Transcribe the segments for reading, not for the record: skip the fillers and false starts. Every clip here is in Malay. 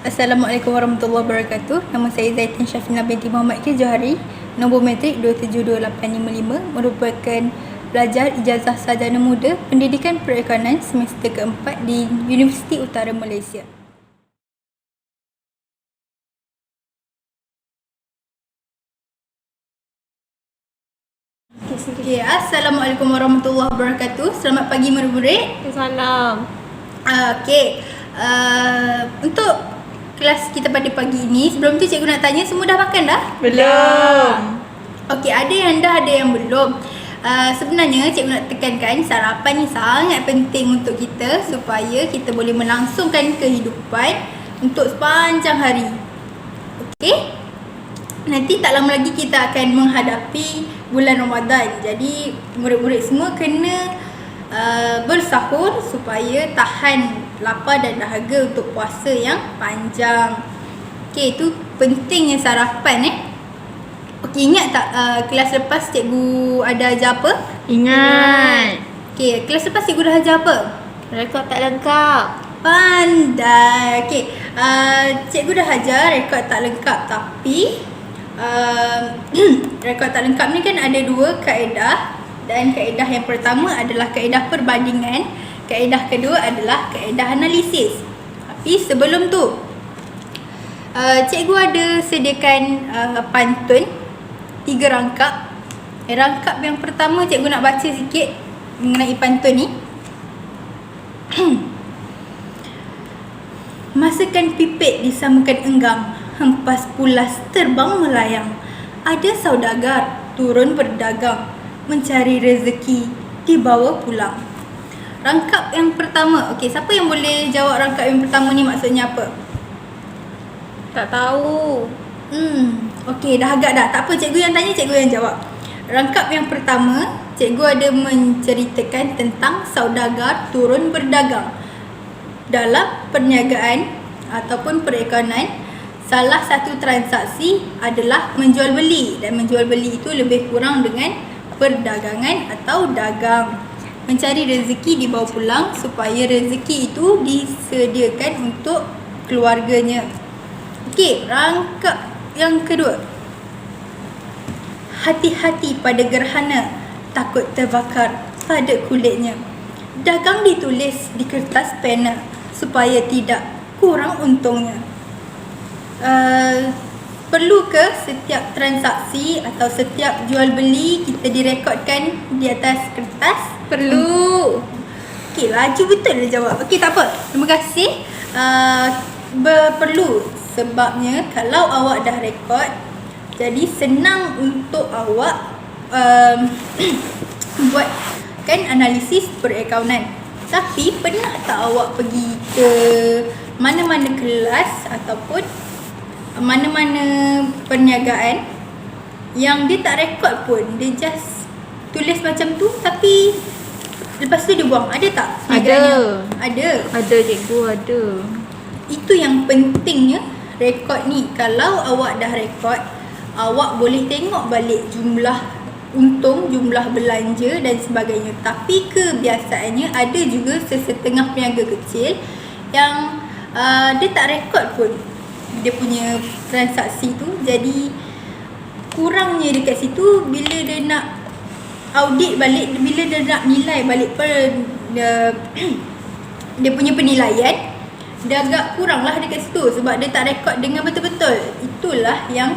Assalamualaikum warahmatullahi wabarakatuh. Nama saya Zaitin Syafina binti Muhammad K. Johari. Nombor metrik 272855, merupakan pelajar ijazah sarjana muda Pendidikan Perekonomian semester keempat di Universiti Utara Malaysia. Okay, Assalamualaikum warahmatullahi wabarakatuh. Selamat pagi murid-murid. Salam. Untuk kelas kita pada pagi ini, sebelum tu cikgu nak tanya, semua dah makan dah? Belum. Okey, ada yang dah, ada yang belum. Sebenarnya cikgu nak tekankan sarapan ni sangat penting untuk kita supaya kita boleh melangsungkan kehidupan untuk sepanjang hari. Okey? Nanti tak lama lagi kita akan menghadapi bulan Ramadan. Jadi murid-murid semua kena bersahur supaya tahan lapar dan dahaga untuk puasa yang panjang. Okey, itu pentingnya sarapan. Okey, ingat tak kelas lepas cikgu ada ajar apa? Ingat. Okey, kelas lepas cikgu dah ajar apa? Rekod tak lengkap. Pandai. Okey, cikgu dah ajar rekod tak lengkap, tapi rekod tak lengkap ni kan ada dua kaedah, dan kaedah yang pertama adalah kaedah perbandingan, kaedah kedua adalah kaedah analisis. Tapi sebelum tu, cikgu ada sediakan pantun 3 rangkap. Rangkap yang pertama cikgu nak baca sikit mengenai pantun ni. Masakan pipit disamakan enggang, hempas pulas terbang melayang. Ada saudagar turun berdagang, mencari rezeki dibawa pulang. Rangkap yang pertama. Okey, siapa yang boleh jawab rangkap yang pertama ni maksudnya apa? Tak tahu. Okey, dah agak dah. Tak apa, cikgu yang tanya, cikgu yang jawab. Rangkap yang pertama, cikgu ada menceritakan tentang saudagar turun berdagang. Dalam perniagaan ataupun perekonomian, salah satu transaksi adalah menjual beli, dan menjual beli itu lebih kurang dengan perdagangan atau dagang. Mencari rezeki dibawa pulang supaya rezeki itu disediakan untuk keluarganya. Okey, rangkap yang kedua. Hati-hati pada gerhana, takut terbakar pada kulitnya. Dagang ditulis di kertas pena supaya tidak kurang untungnya. Perlu ke setiap transaksi atau setiap jual beli kita direkodkan di atas kertas? Perlu. Okey, laju betul dia jawab. Okey, tak apa. Terima kasih. Perlu, sebabnya kalau awak dah rekod, jadi senang untuk awak buatkan analisis perakaunan. Tapi pernah tak awak pergi ke mana-mana kelas ataupun mana-mana perniagaan yang dia tak rekod pun, dia just tulis macam tu tapi lepas tu dia buang? Ada tak? Ada Cikgu, ada. Itu yang pentingnya rekod ni. Kalau awak dah rekod, awak boleh tengok balik jumlah untung, jumlah belanja dan sebagainya. Tapi kebiasaannya ada juga sesetengah peniaga kecil yang dia tak rekod pun dia punya transaksi tu. Jadi kurangnya dekat situ, bila dia nak audit balik, bila dia nak nilai balik dia punya penilaian, dia agak kurang lah dekat situ sebab dia tak rekod dengan betul-betul. Itulah yang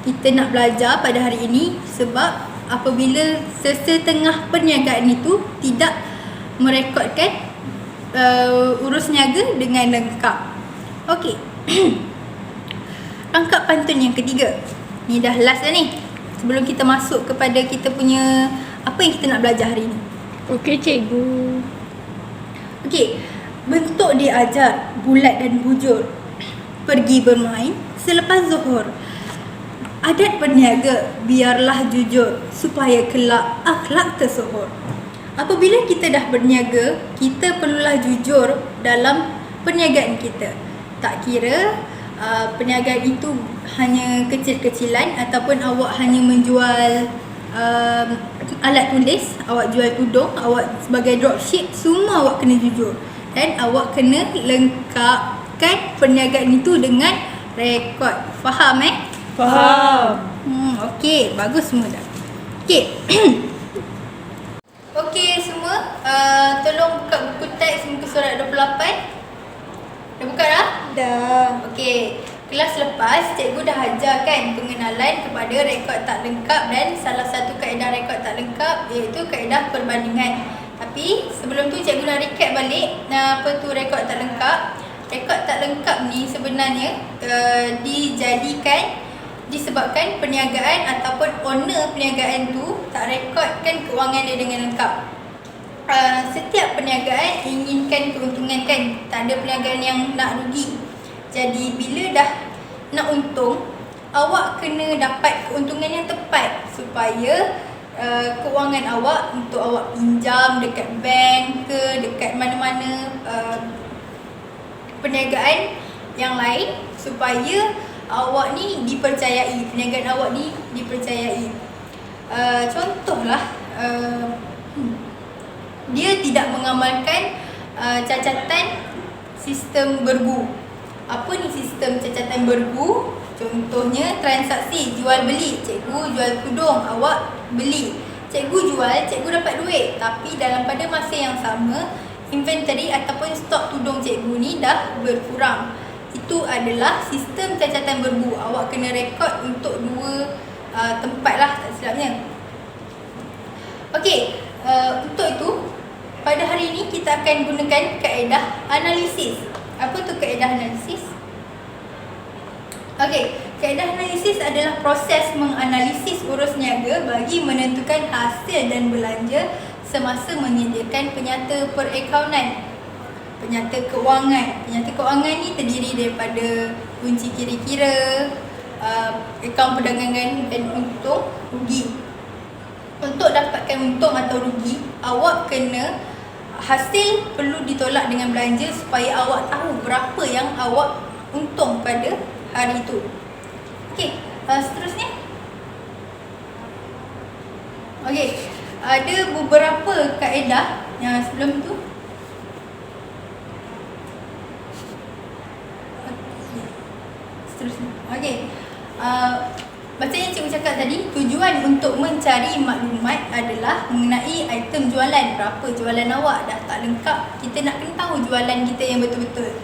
kita nak belajar pada hari ini, sebab apabila sesetengah perniagaan itu tidak merekodkan urus niaga dengan lengkap. Okey. Rangkap pantun yang ketiga. Ni dah last dah ni. Sebelum kita masuk kepada kita punya apa yang kita nak belajar hari ni. Okey, cikgu. Okey. Bentuk diajar bulat dan bujur. Pergi bermain selepas zuhur. Adat berniaga biarlah jujur supaya kelak akhlak tersohor. Apabila kita dah berniaga, kita perlulah jujur dalam perniagaan kita. Tak kira perniagaan itu hanya kecil-kecilan ataupun awak hanya menjual alat tulis, awak jual tudung, awak sebagai dropship, semua awak kena jujur dan awak kena lengkap samakan perniagaan itu dengan rekod. Faham Faham. Okey, bagus semua dah. Okey. Okey semua, tolong buka buku teks muka surat 28. Dah buka dah? Dah. Okey. Kelas lepas, cikgu dah ajarkan pengenalan kepada rekod tak lengkap dan salah satu kaedah rekod tak lengkap iaitu kaedah perbandingan. Tapi sebelum tu cikgu nak recap balik apa tu rekod tak lengkap. Rekod tak lengkap ni sebenarnya dijadikan disebabkan perniagaan ataupun owner perniagaan tu tak rekodkan kewangan dia dengan lengkap. Setiap perniagaan inginkan keuntungan kan, tak ada perniagaan yang nak rugi. Jadi bila dah nak untung, awak kena dapat keuntungan yang tepat supaya kewangan awak untuk awak pinjam dekat bank ke dekat mana-mana perniagaan yang lain supaya awak ni dipercayai, perniagaan awak ni dipercayai. Contohlah dia tidak mengamalkan cacatan sistem bergu. Apa ni sistem cacatan bergu? Contohnya transaksi jual beli. Cikgu jual tudung, awak beli. Cikgu jual, cikgu dapat duit. Tapi dalam pada masa yang sama, inventory ataupun stok tudung cikgu ni dah berkurang. Itu adalah sistem cacatan bergu. Awak kena rekod untuk dua tempat lah, tak silapnya. Okey, untuk itu pada hari ini kita akan gunakan kaedah analisis. Apa tu kaedah analisis? Okey, kaedah analisis adalah proses menganalisis urus niaga bagi menentukan hasil dan belanja semasa menyediakan penyata perakaunan. Penyata kewangan. Penyata kewangan ni terdiri daripada kunci kira-kira, akaun perdagangan dan untung rugi. Untuk dapatkan untung atau rugi, awak kena hasil perlu ditolak dengan belanja supaya awak tahu berapa yang awak untung pada hari itu. Okey, seterusnya. Okey, ada beberapa kaedah yang sebelum tu. Seterusnya. Okey. Macam yang cikgu cakap tadi, tujuan untuk mencari maklumat adalah mengenai item jualan. Berapa jualan awak, dah tak lengkap. Kita nak kena tahu jualan kita yang betul-betul.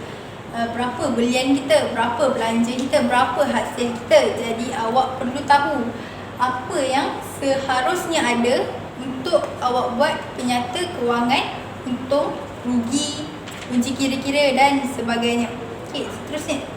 Berapa belian kita, berapa belanja kita, berapa hasil kita. Jadi awak perlu tahu apa yang seharusnya ada untuk awak buat penyata kewangan, untung, rugi, kunci kira-kira dan sebagainya. Okey, seterusnya.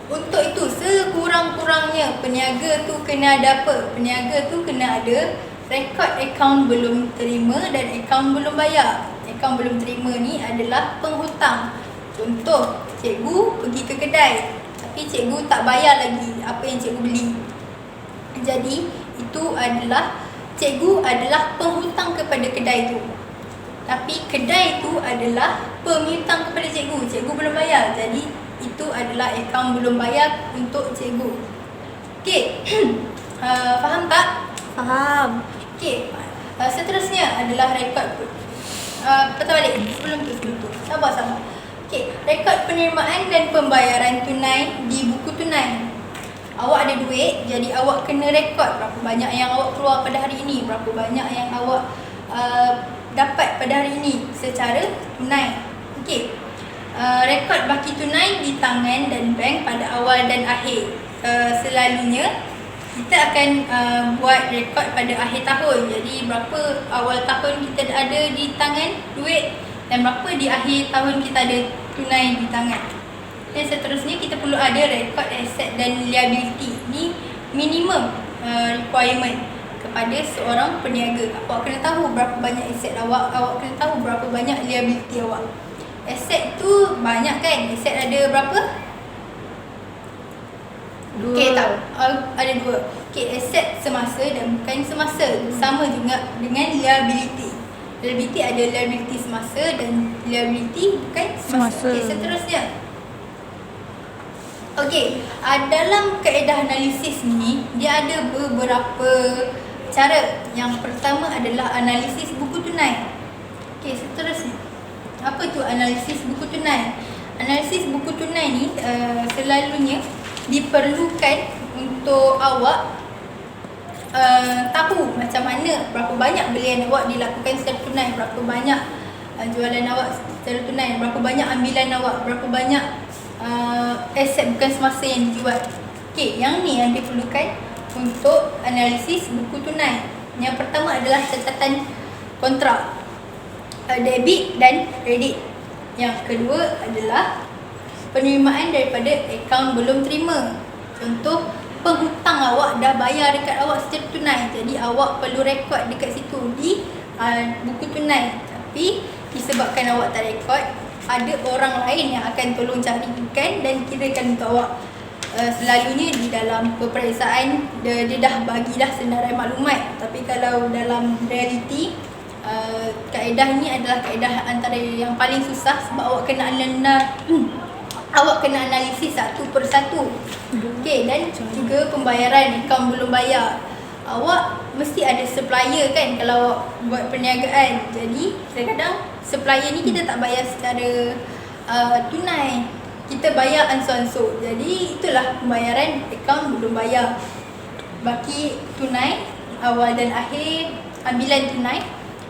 Untuk itu, sekurang-kurangnya peniaga tu kena ada apa? Peniaga tu kena ada rekod akaun belum terima dan akaun belum bayar. Akaun belum terima ni adalah penghutang. Contoh, cikgu pergi ke kedai tapi cikgu tak bayar lagi apa yang cikgu beli. Jadi, itu adalah cikgu adalah penghutang kepada kedai tu. Tapi kedai tu adalah pemihutang kepada cikgu. Cikgu belum bayar. Jadi itu adalah akaun belum bayar untuk cikgu. Okey. Faham tak? Faham. Okey. Seterusnya adalah rekod. Patah balik. Sebelum tu. Sabar. Okey. Rekod penerimaan dan pembayaran tunai di buku tunai. Awak ada duit, jadi awak kena rekod berapa banyak yang awak keluar pada hari ini, berapa banyak yang awak dapat pada hari ini secara tunai. Okey. Rekod baki tunai di tangan dan bank pada awal dan akhir. Selalunya kita akan buat rekod pada akhir tahun. Jadi berapa awal tahun kita ada di tangan duit dan berapa di akhir tahun kita ada tunai di tangan. Dan seterusnya kita perlu ada rekod aset dan liability. Ini minimum requirement kepada seorang peniaga. Awak kena tahu berapa banyak aset awak, awak kena tahu berapa banyak liability awak. Aset tu banyak kan? Aset ada berapa? Dua. Okey tak? Ada dua. Okey, aset semasa dan bukan semasa. Sama juga dengan liability. Liability ada liability semasa dan liability bukan semasa. Okey, seterusnya. Okey, dalam kaedah analisis ni, dia ada beberapa cara. Yang pertama adalah analisis buku tunai. Okey, seterusnya. Apa tu analisis buku tunai? Analisis buku tunai ni selalunya diperlukan untuk awak tahu macam mana, berapa banyak belian awak dilakukan secara tunai, berapa banyak jualan awak secara tunai, berapa banyak ambilan awak, berapa banyak aset bukan semasa yang dijual. Okey, yang ni yang diperlukan untuk analisis buku tunai. Yang pertama adalah catatan kontrak, debit dan kredit. Yang kedua adalah penerimaan daripada akaun belum terima. Contoh, penghutang awak dah bayar dekat awak secara tunai, jadi awak perlu rekod dekat situ di buku tunai. Tapi disebabkan awak tak rekod, ada orang lain yang akan tolong carikan dan kirakan untuk awak. Selalunya di dalam peperiksaan dia dah bagi dah senarai maklumat, tapi kalau dalam realiti kaedah ni adalah kaedah antara yang paling susah, sebab awak kena analisis satu persatu. Okey, dan juga pembayaran akaun belum bayar. Awak mesti ada supplier kan kalau awak buat perniagaan. Jadi kadang-kadang supplier ni kita tak bayar secara tunai, kita bayar ansur-ansur. Jadi itulah pembayaran akaun belum bayar. Baki tunai, awal dan akhir, ambilan tunai.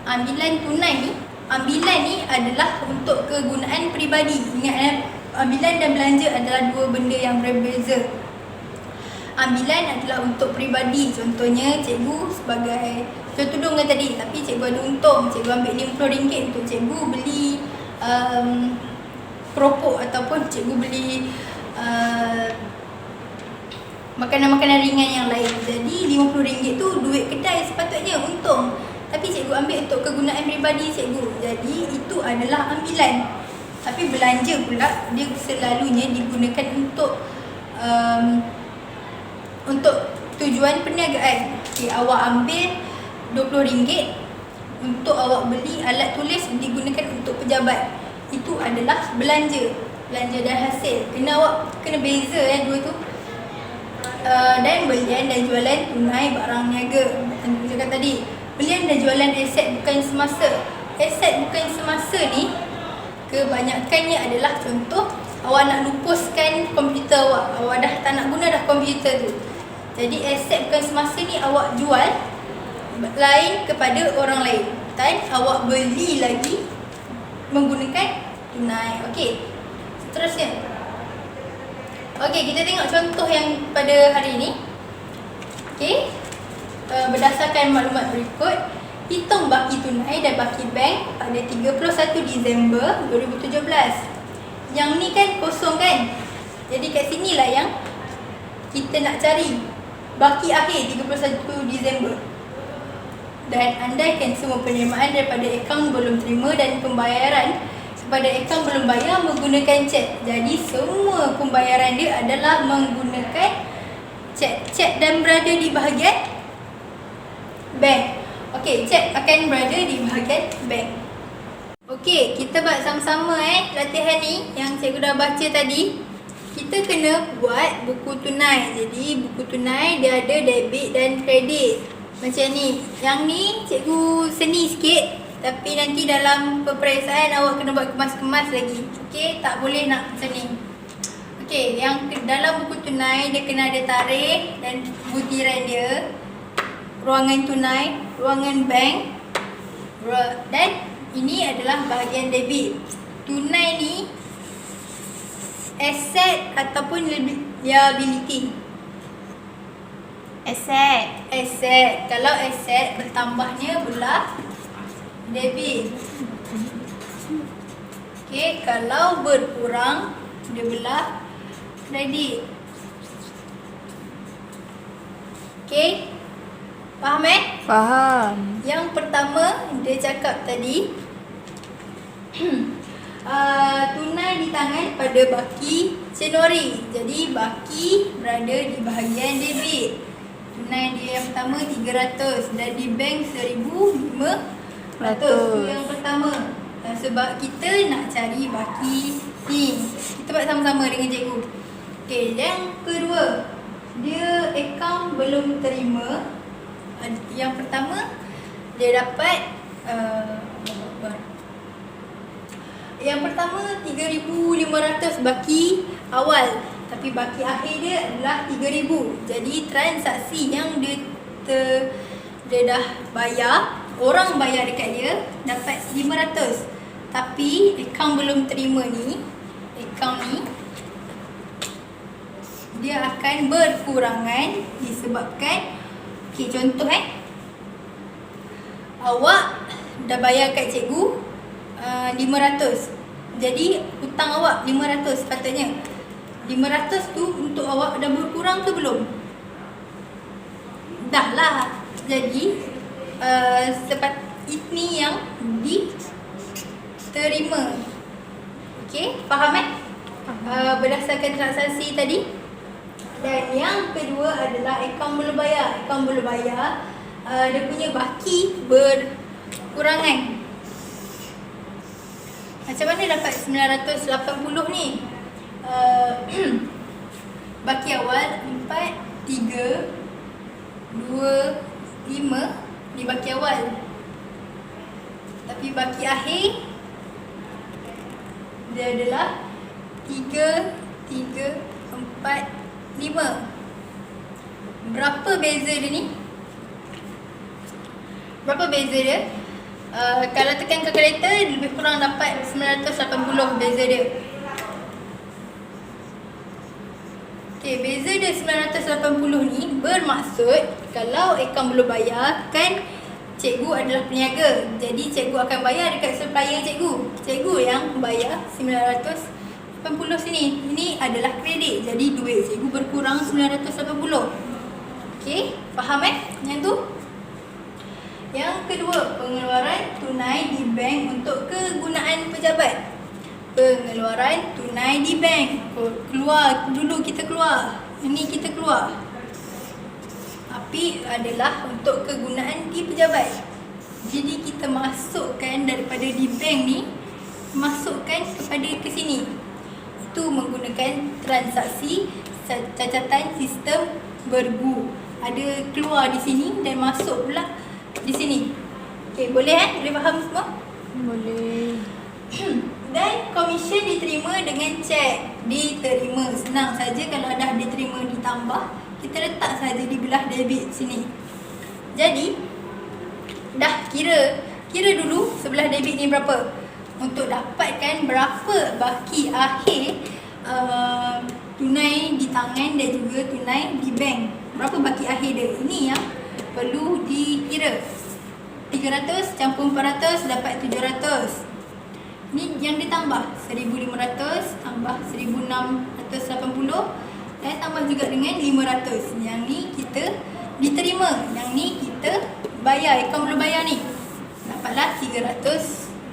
Ambilan ni adalah untuk kegunaan peribadi. Ingat, ambilan dan belanja adalah dua benda yang berbeza. Ambilan adalah untuk peribadi. Contohnya cikgu sebagai contoh tudung kan tadi, tapi cikgu ada untung, cikgu ambil RM50 untuk cikgu beli keropok ataupun cikgu beli makanan-makanan ringan yang lain. Jadi RM50 tu duit kedai sepatutnya untung, tapi cikgu ambil untuk kegunaan peribadi cikgu. Jadi itu adalah ambilan. Tapi belanja pula dia selalunya digunakan untuk tujuan perniagaan. Okay, awak ambil RM20 untuk awak beli alat tulis digunakan untuk pejabat. Itu adalah belanja dan hasil. Awak kena beza dua tu. Dan belian dan jualan tunai barang niaga. Saya cakap tadi, belian dan jualan aset bukan semasa. Aset bukan semasa ni kebanyakannya adalah contoh awak nak lupuskan komputer awak. Awak dah tak nak guna dah komputer tu. Jadi aset bukan semasa ni awak jual lain kepada orang lain, dan awak beli lagi menggunakan tunai. Okey, seterusnya. Okey, kita tengok contoh yang pada hari ini. Okey, berdasarkan maklumat berikut, hitung baki tunai dan baki bank pada 31 Disember 2017. Yang ni kan kosong kan? Jadi kat sinilah yang kita nak cari baki akhir 31 Disember. Dan andaikan semua penerimaan daripada akaun belum terima dan pembayaran kepada akaun belum bayar menggunakan cek. Jadi semua pembayaran dia adalah menggunakan cek. Cek dan berada di bahagian bank. Okey, cek akan berada di bahagian bank. Okey, kita buat sama-sama latihan ni yang cikgu dah baca tadi. Kita kena buat buku tunai. Jadi buku tunai dia ada debit dan kredit. Macam ni. Yang ni cikgu seni sikit, tapi nanti dalam peperiksaan awak kena buat kemas-kemas lagi. Okey, tak boleh nak macam ni. Okey, yang dalam buku tunai dia kena ada tarikh dan butiran dia, ruangan tunai, ruangan bank, dan ini adalah bahagian debit. Tunai ni aset ataupun liability. Aset. Kalau aset bertambahnya belah debit. Okey, kalau berkurang dia belah kredit. Okey, faham Faham. Yang pertama dia cakap tadi tunai di tangan pada baki Januari. Jadi baki berada di bahagian debit. Tunai dia yang pertama 300 dan di bank 1,500. Itu yang pertama. Sebab kita nak cari baki ni. Kita buat sama-sama dengan cikgu. Okey, yang kedua, dia akaun belum terima. Yang pertama dia dapat Yang pertama 3,500 baki awal, tapi baki akhir dia adalah 3,000. Jadi transaksi yang dia dah bayar, orang bayar dekat dia dapat 500. Tapi akaun belum terima ni, akaun ni dia akan berkurangan disebabkan, okey, contoh awak dah bayar kat cikgu 500. Jadi hutang awak 500 sepatutnya. 500 tu untuk awak dah berkurang ke belum? Dah lah. Jadi ini yang diterima. Okey, faham berdasarkan transaksi tadi. Dan yang kedua adalah akaun belum bayar. Akaun belum bayar, dia punya baki berkurangan. Macam mana dapat 980 ni? Baki awal 4, 3, 2, 5 ni baki awal. Tapi baki akhir dia adalah 3, 4, 5. Berapa beza dia ni? Berapa beza dia? Kalau tekan kalkulator, lebih kurang dapat 980 beza dia. Okay, beza dia 980 ni bermaksud kalau akaun belum bayar, kan cikgu adalah peniaga. Jadi cikgu akan bayar dekat supplier cikgu. Cikgu yang bayar 980 sini. Ini adalah kredit. Jadi duit cikgu berkurang 980. Okey, faham yang tu? Yang kedua, pengeluaran tunai di bank untuk kegunaan pejabat. Pengeluaran tunai di bank. Keluar dulu, kita keluar. Ini kita keluar. Tapi adalah untuk kegunaan di pejabat. Jadi kita masukkan daripada di bank ni, masukkan kepada ke sini. Itu menggunakan transaksi cacatan sistem bergu. Ada keluar di sini dan masuk pula di sini. Okey, boleh Boleh faham semua? Boleh. Dan komisen diterima dengan cek. Diterima. Senang saja kalau dah diterima ditambah, kita letak saja di belah debit sini. Jadi dah kira dulu sebelah debit ni berapa, untuk dapatkan berapa baki akhir tunai di tangan dan juga tunai di bank. Berapa baki akhir dia? Ini yang perlu dikira. 300 campur 400 dapat 700. Ni yang ditambah 1,500 tambah 1,680 dan tambah juga dengan 500. Yang ni kita diterima, yang ni kita bayar. Akaun belum bayar ni dapatlah 3,680.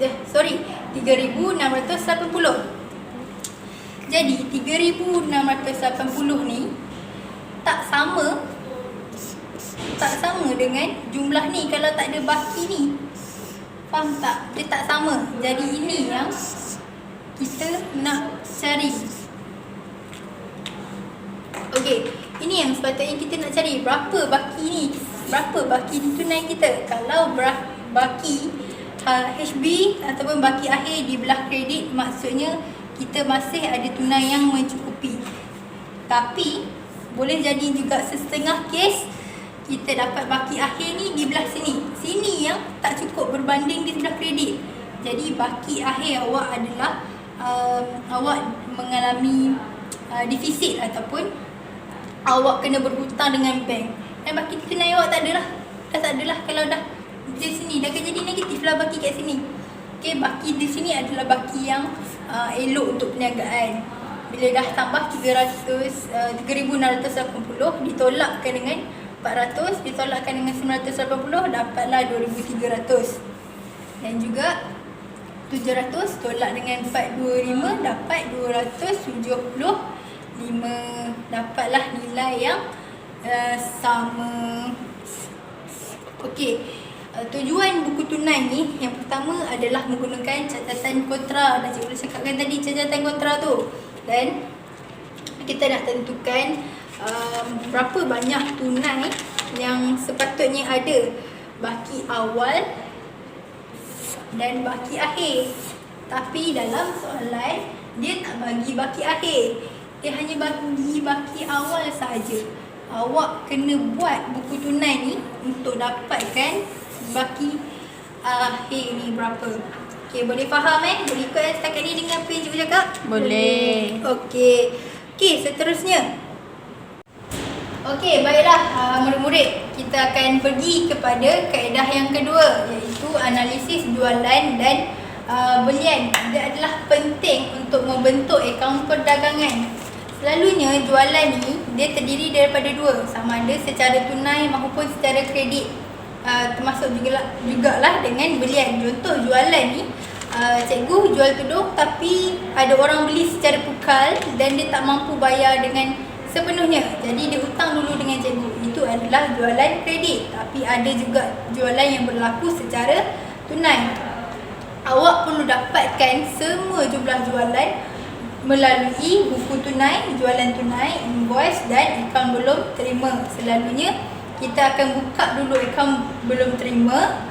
Jadi 3,680 ni tak sama dengan jumlah ni kalau tak ada baki ni. Faham tak? Dia tak sama. Jadi ini yang kita nak cari. Okey, ini yang sepatutnya kita nak cari. Berapa baki ni? Berapa baki tunai kita? Kalau baki HB ataupun baki akhir di belah kredit, maksudnya kita masih ada tunai yang mencukupi. Tapi boleh jadi juga setengah kes kita dapat baki akhir ni di belah sini. Sini yang tak cukup berbanding di sebelah kredit. Jadi baki akhir awak adalah awak mengalami defisit ataupun awak kena berhutang dengan bank. Dan baki tunai awak tak adalah. Dah tak adalah kalau dah di sini dah jadi negatif lah baki kat sini. Okey, baki di sini adalah baki yang elok untuk perniagaan. Bila dah tambah 3,680 ditolakkan dengan 400, ditolakkan dengan 980, dapatlah 2,300. Dan juga 700 tolak dengan 425 dapat 275. Dapatlah nilai yang sama. Okey, tujuan buku tunai ni yang pertama adalah menggunakan catatan kontra. Dah cikgu dah cakapkan tadi catatan kontra tu. Dan kita nak tentukan berapa banyak tunai yang sepatutnya ada, baki awal dan baki akhir. Tapi dalam soalan dia tak bagi baki akhir. Dia hanya bagi baki awal saja. Awak kena buat buku tunai ni untuk dapatkan baki akhir ni berapa. Okey, boleh faham Boleh ikut setakat ni dengan apa yang cikgu cakap? Boleh. Okey. Okey, seterusnya. Okey, baiklah murid-murid. Kita akan pergi kepada kaedah yang kedua, iaitu analisis jualan dan belian. Dia adalah penting untuk membentuk akaun perdagangan. Selalunya jualan ni dia terdiri daripada dua, sama ada secara tunai maupun secara kredit. Termasuk jugalah dengan belian. Contoh jualan ni, cikgu jual tudung tapi ada orang beli secara pukal dan dia tak mampu bayar dengan sepenuhnya. Jadi dia hutang dulu dengan cikgu. Itu adalah jualan kredit. Tapi ada juga jualan yang berlaku secara tunai. Awak perlu dapatkan semua jumlah jualan melalui buku tunai, jualan tunai, invoice dan akaun belum terima. Selalunya kita akan buka dulu akaun belum terima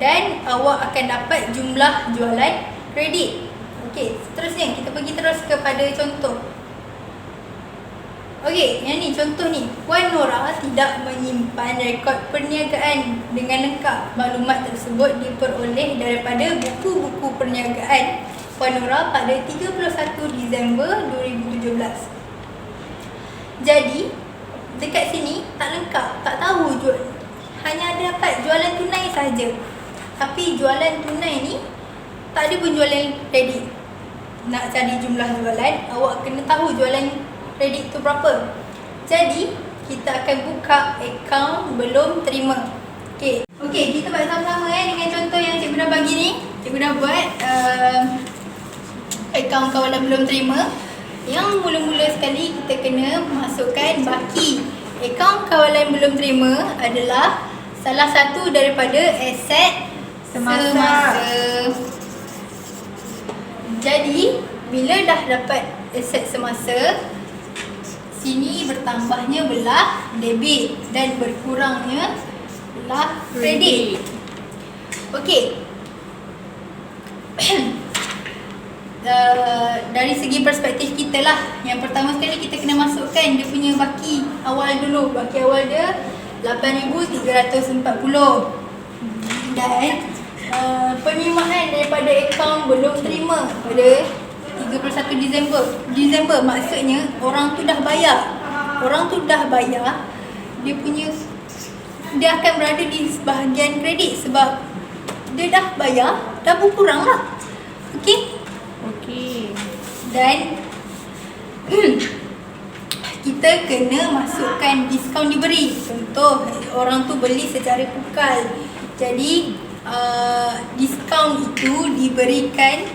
dan awak akan dapat jumlah jualan kredit. Okey, seterusnya kita pergi terus kepada contoh. Okey, yang ni contoh ni. Puan Nora tidak menyimpan rekod perniagaan dengan lengkap. Maklumat tersebut diperoleh daripada buku-buku perniagaan Puan Nora pada 31 Disember 2017. Jadi, dekat sini tak lengkap, tak tahu hanya ada dapat jualan tunai saja. Tapi jualan tunai ni tak ada pun jualan kredit. Nak cari jumlah jualan, awak kena tahu jualan kredit tu berapa. Jadi kita akan buka akaun belum terima. Okey, kita buat sama-sama dengan contoh yang cikgu dah bagi ni. Cikgu dah buat akaun kawalan belum terima. Yang mula-mula sekali kita kena masukkan baki. Akaun kawalan belum terima adalah salah satu daripada aset semasa. Jadi bila dah dapat aset semasa, sini bertambahnya belah debit dan berkurangnya belah kredit. Okey. Dari segi perspektif kita lah, yang pertama sekali kita kena masukkan dia punya baki awal dulu. Baki awal dia 8,340 dan penerimaan daripada akaun belum terima pada 31 Disember. Maksudnya orang tu dah bayar. Dia akan berada di bahagian kredit sebab dia dah bayar, dah berkurang lah. Okey. Dan kita kena masukkan diskaun diberi. Contoh, orang tu beli secara pukal. Jadi diskaun itu diberikan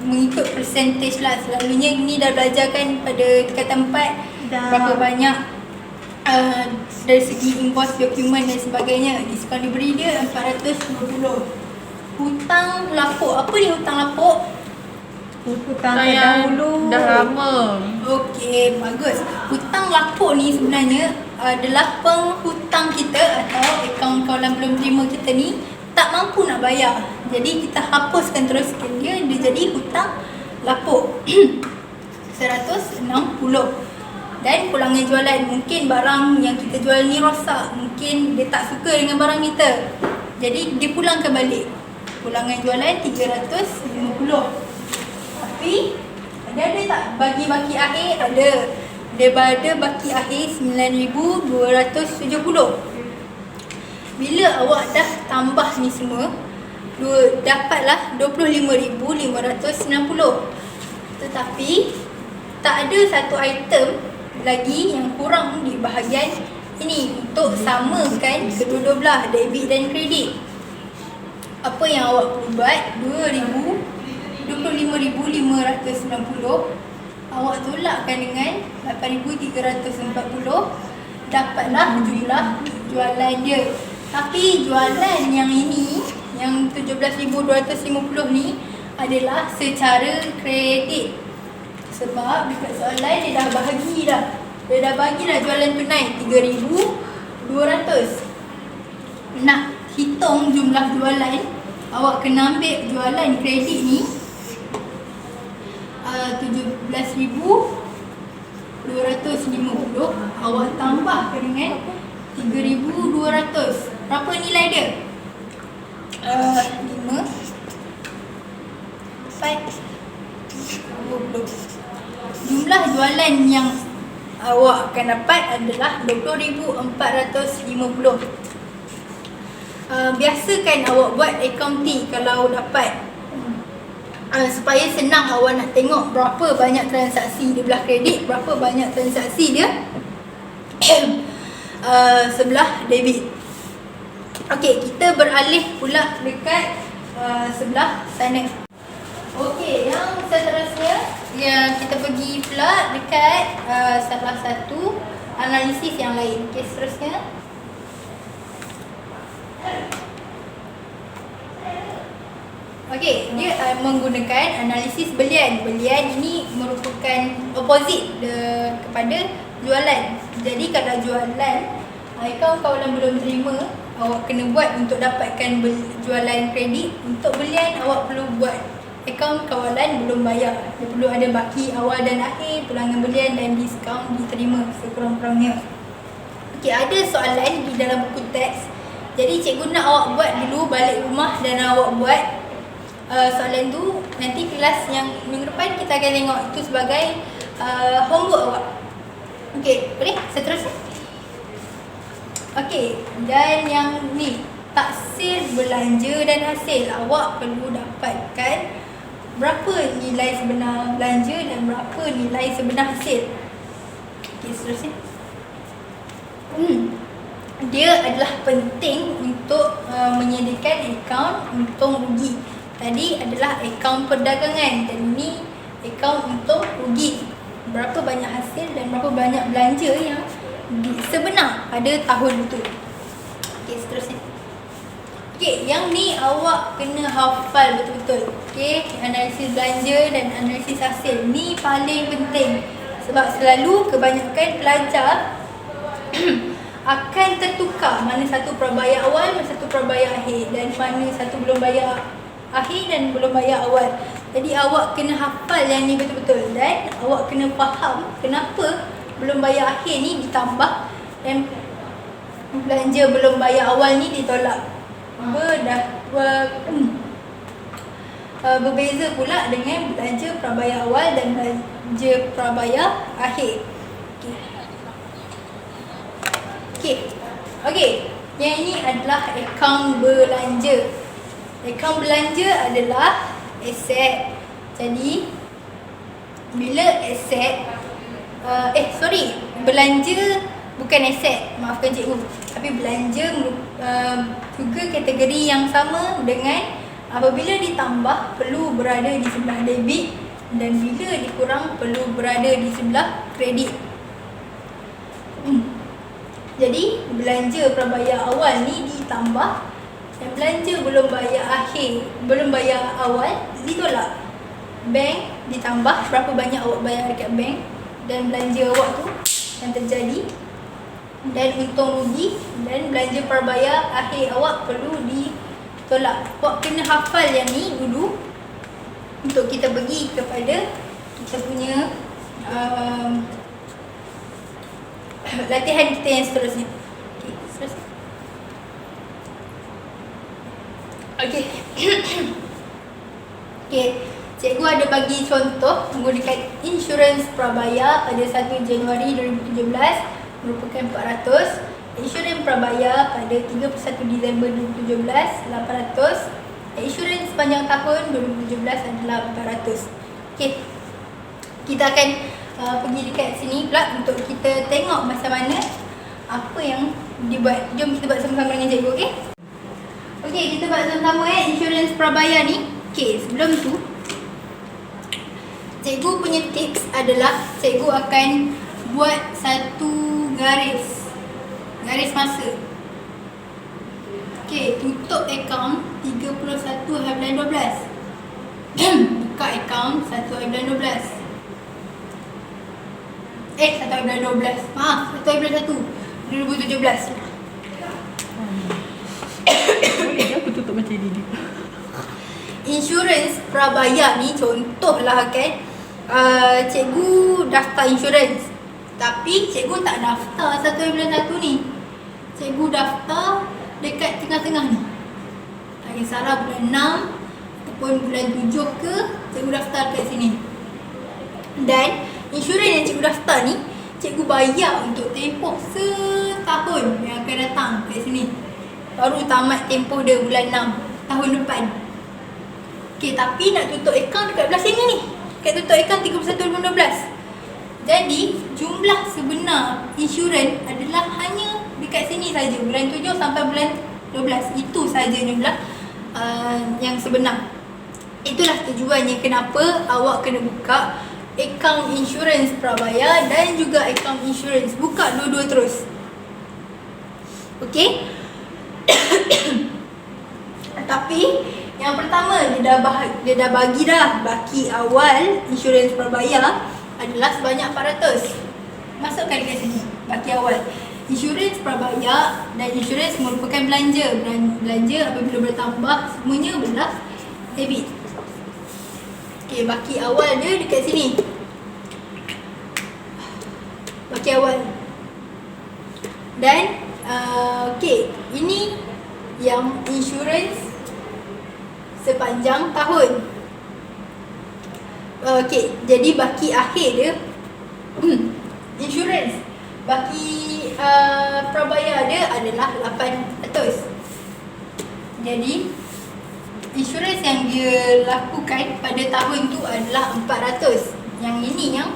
mengikut percentage lah. Selalunya ni dah belajarkan pada tingkatan 4 berapa banyak dari segi invoice, dokumen dan sebagainya. Diskaun diberi dia 450. Hutang lapuk. Apa ni hutang lapuk? Hutang terdahulu. Dah lama. Okey, bagus. Hutang lapuk ni sebenarnya adalah penghutang kita atau akaun kawalan belum terima kita ni tak mampu nak bayar. Jadi kita hapuskan teruskan dia jadi hutang lapuk. 160. Dan pulangan jualan. Mungkin barang yang kita jual ni rosak, mungkin dia tak suka dengan barang kita, jadi dia pulangkan balik. Pulangan jualan 350. Tapi ada tak bagi-baki akhir? Ada. Daripada baki akhir 9,270. Bila awak dah tambah ni semua, dapatlah 25,590. Tetapi tak ada satu item lagi yang kurang di bahagian ini untuk samakan kedua-dua belah, debit dan kredit. Apa yang awak perlu buat? 25,590 awak tolakkan dengan 8,340, dapatlah jumlah jualan dia. Tapi jualan yang ini, yang 17,250 ni adalah secara kredit. Sebab dekat soalan dia dah bagi dah jualan tunai 3,200. Nak hitung jumlah jualan, awak kena ambil jualan kredit ni 17,250, awak tambah dengan 3,200. Berapa nilai dia? 5 4 20. Jumlah jualan yang awak akan dapat adalah 20,450. Biasakan awak buat accounting kalau dapat, supaya senang awak nak tengok berapa banyak transaksi di belah kredit, berapa banyak transaksi dia sebelah debit. Okey, kita beralih pula dekat sebelah sana. Okey, yang seterusnya kita pergi pula dekat salah satu analisis yang lain. Okey, seterusnya. Okey, dia menggunakan analisis belian. Belian ini merupakan opposite kepada jualan. Jadi kalau jualan, akaun kawalan belum terima, awak kena buat untuk dapatkan jualan kredit. Untuk belian, awak perlu buat akaun kawalan belum bayar. Dia perlu ada baki awal dan akhir, pulangan belian dan diskaun diterima sekurang-kurangnya. Okey, ada soalan di dalam buku teks. Jadi cikgu nak awak buat dulu balik rumah dan awak buat soalan tu. Nanti kelas yang minggu depan kita akan tengok itu sebagai homework awak. Okey, boleh? Seterusnya. Okey, dan yang ni, taksir belanja dan hasil. Awak perlu dapatkan berapa nilai sebenar belanja dan berapa nilai sebenar hasil. Okey, seterusnya. Dia adalah penting untuk menyediakan akaun untung rugi. Tadi adalah akaun perdagangan dan ini akaun untung rugi. Berapa banyak hasil dan berapa banyak belanja yang sebenar pada tahun itu. Okey, seterusnya. Okey, yang ni awak kena hafal betul-betul. Okey, analisis belanja dan analisis hasil ni paling penting. Sebab selalu kebanyakan pelajar akan tertukar mana satu prabayar awal, mana satu prabayar akhir, dan mana satu belum bayar akhir dan belum bayar awal. Jadi awak kena hafal yang ni betul-betul dan awak kena faham kenapa belum bayar akhir ni ditambah dan belanja belum bayar awal ni ditolak. Berbeza pula dengan belanja prabayar awal dan belanja prabayar akhir. Okey. Yang ini adalah akaun belanja. Akaun belanja adalah aset. Jadi bila aset belanja bukan aset, maafkan cikgu. Tapi belanja juga kategori yang sama dengan apabila ditambah perlu berada di sebelah debit dan bila dikurang perlu berada di sebelah kredit. Jadi belanja prabayar awal ni ditambah dan belanja belum bayar awal ditolak. Bank ditambah berapa banyak awak bayar dekat bank dan belanja awak tu yang terjadi, dan untung rugi dan belanja prabayar akhir awak perlu ditolak. Awak kena hafal yang ni dulu untuk kita pergi kepada kita punya latihan kita yang seterusnya. Okey, seterusnya. Okey. Okey, cikgu ada bagi contoh menggunakan insurans prabayar pada 1 Januari 2017 merupakan 400, insurans prabayar pada 31 Disember 2017 800, insurans sepanjang tahun 2017 adalah 400. Okey. Kita akan pergi dekat sini pula untuk kita tengok macam mana apa yang dibuat. Jom kita buat sama-sama dengan cikgu, okey? Okey, kita buat sama-sama insurans prabayar ni. Okey, sebelum tu cikgu punya tips adalah cikgu akan buat satu garis masa. Okey, tutup akaun 31/12. Buka akaun 1/12. 1/12. Maaf, 1/1 2017. Aku tutup macam ni. Insurans prabayar ni contohlah kan, cikgu daftar insurans. Tapi cikgu tak daftar 1 bulan 1 ni. Cikgu daftar dekat tengah-tengah ni. Tak kisahlah bulan 6 ataupun bulan 7 ke, cikgu daftar kat sini. Dan insurans yang cikgu daftar ni, cikgu bayar untuk tempoh setahun yang akan datang kat sini. Baru tamat tempoh dia bulan 6 tahun depan. Okay, tapi nak tutup akaun dekat belah sini ni. Kat tutup akaun 31/12. Jadi jumlah sebenar insurans adalah hanya dekat sini saja, bulan 7 sampai bulan 12. Itu saja jumlah yang sebenar. Itulah tujuannya kenapa awak kena buka akaun insurans prabayar dan juga akaun insurans. Buka dua-dua terus. Okey. Tapi yang pertama dia dah bagi dah baki awal insurans prabayar adalah sebanyak 400. Masukkan dekat sini baki awal. Insurans prabayar dan insurans merupakan belanja. Belanja apabila bertambah semuanya adalah debit. Okey, baki awal dia dekat sini. Baki awal. Dan okey, ini yang insurans sepanjang tahun. Okey, jadi baki akhir dia insurans baki prabayar dia adalah 800. Jadi insurans yang dia lakukan pada tahun tu adalah 400. Yang ini yang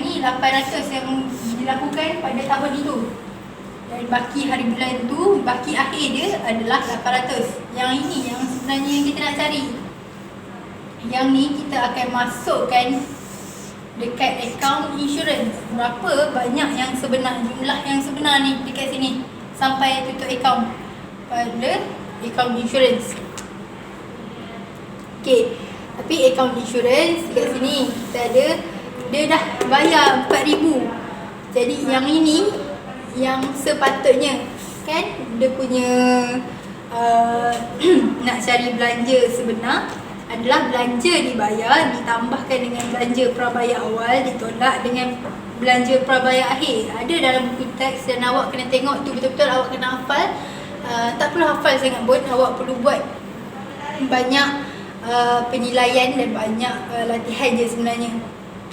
ni 800 yang dilakukan pada tahun itu. Dan baki hari bulan tu, baki akhir dia adalah 800. Yang ini yang sebenarnya yang kita nak cari. Yang ni kita akan masukkan dekat akaun insurans. Berapa banyak yang sebenar, jumlah yang sebenar ni dekat sini sampai tutup akaun pada akaun insurans. Okey, tapi akaun insurans dekat sini kita ada, dia dah bayar 4,000. Jadi yang ini yang sepatutnya kan dia punya nak cari belanja sebenar adalah belanja dibayar ditambahkan dengan belanja prabayar awal ditolak dengan belanja prabayar akhir. Ada dalam buku teks dan awak kena tengok tu betul-betul, awak kena hafal. Tak perlu hafal sangat pun, awak perlu buat banyak penilaian dan banyak latihan je sebenarnya.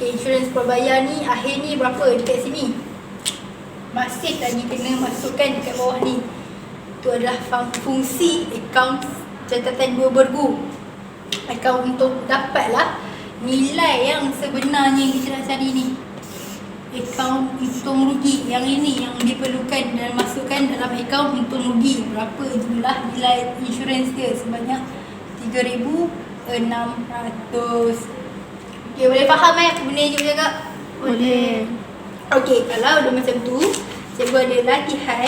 Okay, insurans prabayar ni akhir ni berapa dekat sini. Masih lagi kena masukkan dekat bawah ni. Itu adalah fungsi akaun catatan dua bergu. Akaun untuk dapatlah nilai yang sebenarnya yang kita nak cari ni. Akaun untung rugi yang ini yang diperlukan dan masukkan dalam akaun untung rugi. Berapa jumlah nilai insurans dia? Sebanyak 3,600. Okay, boleh faham apa benda yang cikgu cakap? Boleh. Okay, kalau dah macam tu, cikgu ada latihan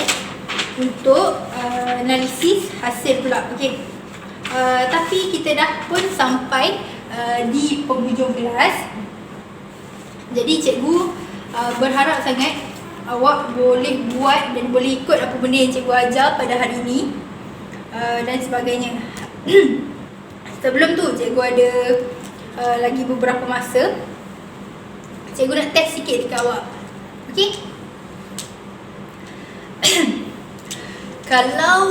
untuk analisis hasil pula. Okay. Tapi kita dah pun sampai di penghujung kelas. Jadi cikgu berharap sangat awak boleh buat dan boleh ikut apa benda yang cikgu ajar pada hari ini dan sebagainya. Sebelum tu cikgu ada lagi beberapa masa. Cikgu nak test sikit dekat awak. Okey? Kalau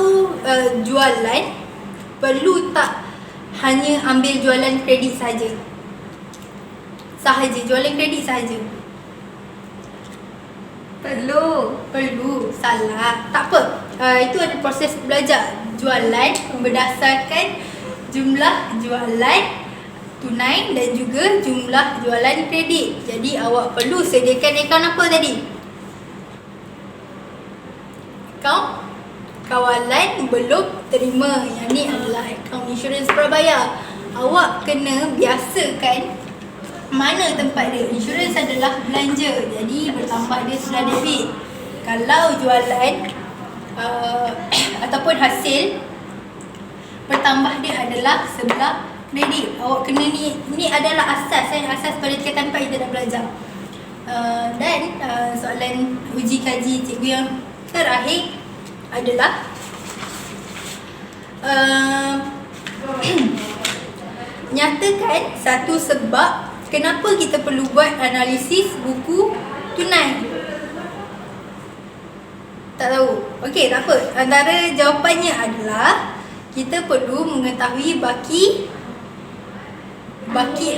jualan, perlu tak hanya ambil jualan kredit saja? Jualan kredit sahaja. Perlu. Salah. Tak apa. Itu ada proses belajar. Jualan berdasarkan jumlah jualan tunai dan juga jumlah jualan kredit. Jadi awak perlu sediakan akaun apa tadi? Akaun kawalan belum terima. Yang ni adalah akaun insurans prabayar. Awak kena biasakan mana tempat dia. Insurans adalah belanja, jadi bertambah dia sudah debit. Kalau jualan ataupun hasil, bertambah dia adalah sebelah kredit. Awak kena ni adalah asas asas pada tingkatan 4 kita dah belajar. Dan soalan uji kaji cikgu yang terakhir adalah nyatakan satu sebab kenapa kita perlu buat analisis buku tunai. Tak tahu. Okey, tak apa. Antara jawapannya adalah kita perlu mengetahui baki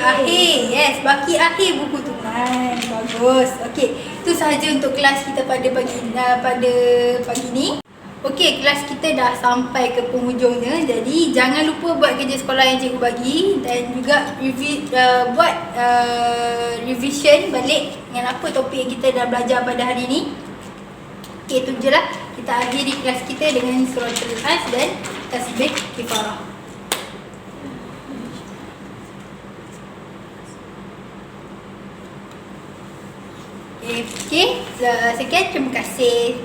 akhir. Yes, baki akhir buku tunai. Bagus. Okey, itu sahaja untuk kelas kita pada pagi ni. Okey, kelas kita dah sampai ke penghujungnya. Jadi jangan lupa buat kerja sekolah yang cikgu bagi dan juga buat revision balik dengan apa topik yang kita dah belajar pada hari ni. Okey, itu je lah. Kita akhiri kelas kita dengan surah Al-As dan tasbih kifarah. Okey, sekian. Terima kasih.